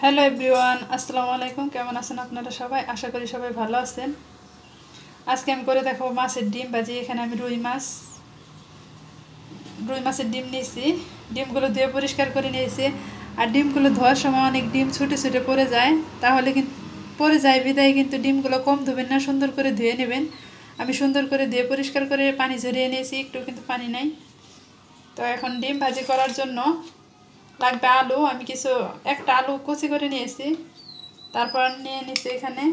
Hello everyone, আসসালামু আলাইকুম। কেমন আছেন আপনারা সবাই? আশা করি সবাই ভালো আছেন। আজকে আমি করে দেখাবো মাছের ডিম ভাজি। এখানে আমি রুই মাছের ডিম নিয়েছি। ডিমগুলো ধুয়ে পরিষ্কার করে নিয়েছি। আর ডিমগুলো ধোয়ার সময় অনেক ডিম ছুটে ছুটে পড়ে যায়, তাহলে কিন্তু পড়ে যায় বিদায় কিন্তু ডিমগুলো কম ধুবেন না, সুন্দর করে ধুয়ে নেবেন। আমি সুন্দর করে ধুয়ে পরিষ্কার করে পানি ঝরিয়ে নিয়েছি, একটু কিন্তু পানি নাই। তো এখন ডিম ভাজি করার জন্য লাগবে আলু। আমি একটা আলু কুচি করে নিয়েছি। তারপর নিয়ে নিচ্ছি এখানে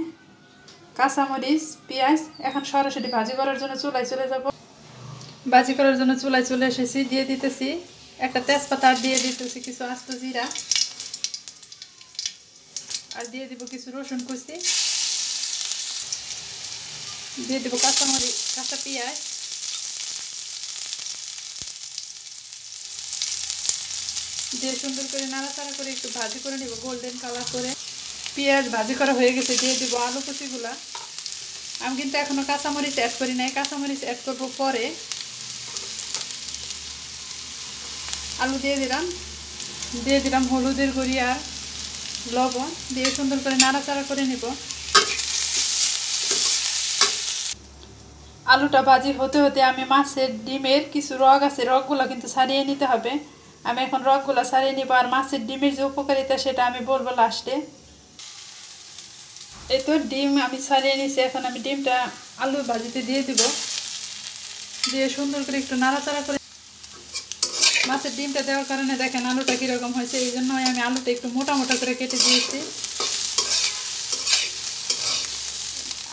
কাঁচামরিচ, পেঁয়াজ। এখন সরাসরি ভাজি করার জন্য চুলায় চলে যাব। ভাজি করার জন্য চুলায় চলে এসেছি। দিয়ে দিতেছি একটা তেজপাতা, আর দিয়ে দিতেছি কিছু আস্ত জিরা, আর দিয়ে দিব কিছু রসুন কুচি, দিয়ে দিব কাঁচামরিচ, কাঁচা পেঁয়াজ, দিয়ে সুন্দর করে নাড়াচাড়া করে একটু ভাজি করে নিব গোল্ডেন কালার করে। পেঁয়াজ ভাজি করা হয়ে গেছে, দিয়ে দিব আলু কুচিগুলা। আমি কিন্তু এখনো কাঁচামরিচ অ্যাড করি নাই, কাঁচামরিচ অ্যাড করবো পরে। আলু দিয়ে দিলাম হলুদের গুঁড়ি আর লবণ, দিয়ে সুন্দর করে নাড়াচাড়া করে নিব। আলুটা ভাজি হতে হতে আমি মাছের ডিমের কিছু রগ আছে, রগগুলো কিন্তু ছাড়িয়ে নিতে হবে। আমি এখন রগগুলো ছাড়িয়ে নিব। আর মাছের ডিমের যে উপকারিতা সেটা আমি বলবো লাস্টে। এই তো ডিম আমি ছাড়িয়ে নিয়েছি। এখন আমি ডিমটা আলু ভাজিতে দিয়ে দিব, দিয়ে সুন্দর করে একটু নাড়াচাড়া করে। মাছের ডিমটা দেওয়ার কারণে দেখেন আলুটা কীরকম হয়েছে, এই জন্যই আমি আলুটা একটু মোটা মোটা করে কেটে দিয়েছি।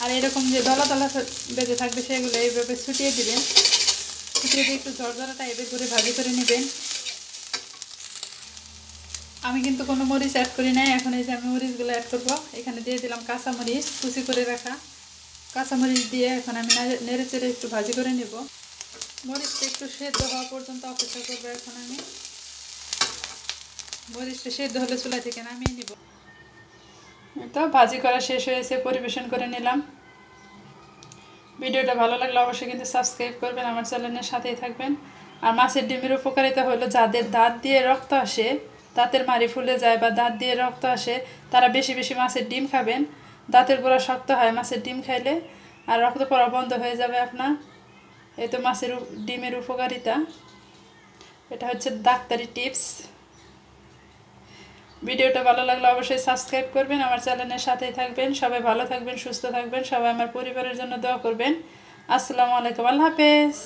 আর এরকম যে দলা দলা বেঁধে থাকবে সেগুলো এইভাবে ছুটিয়ে দিবেন। ছুটিয়ে দিয়ে একটু ঝরঝরা টাইপের করে ভাজি করে নেবেন। আমি কিন্তু কোনো মরিচ অ্যাড করি নাই। এখন এই যে আমি মরিচগুলো অ্যাড করবো। এখানে দিয়ে দিলাম কাঁচামরিচ কুচি করে রাখা। কাঁচামরিচ দিয়ে এখন আমি নেড়ে চেড়ে একটু ভাজি করে নেব। মরিচটা একটু সেদ্ধ হওয়া পর্যন্ত অপেক্ষা করবো। এখন আমি মরিচটা সেদ্ধ হলে চুলা থেকে নামিয়ে নিব। তো ভাজি করা শেষ হয়েছে, পরিবেশন করে নিলাম। ভিডিওটা ভালো লাগলে অবশ্যই কিন্তু সাবস্ক্রাইব করবেন, আমার চ্যানেলের সাথেই থাকবেন। আর মাছের ডিমের উপকারিতা হলো যাদের দাঁত দিয়ে রক্ত আসে, দাঁতের মাড়ি ফুলে যায় বা দাঁত দিয়ে রক্ত আসে, তারা বেশি বেশি মাছের ডিম খাবেন। দাঁতের গোড়া শক্ত হয় মাছের ডিম খাইলে, আর রক্ত পড়া বন্ধ হয়ে যাবে আপনার। এই তো মাছের ডিমের উপকারিতা। এটা হচ্ছে ডাক্তারি টিপস। ভিডিওটা ভালো লাগলে অবশ্যই সাবস্ক্রাইব করবেন, আমার চ্যানেলের সাথেই থাকবেন। সবাই ভালো থাকবেন, সুস্থ থাকবেন। সবাই আমার পরিবারের জন্য দোয়া করবেন। আসসালামু আলাইকুম, আল্লাহ হাফেজ।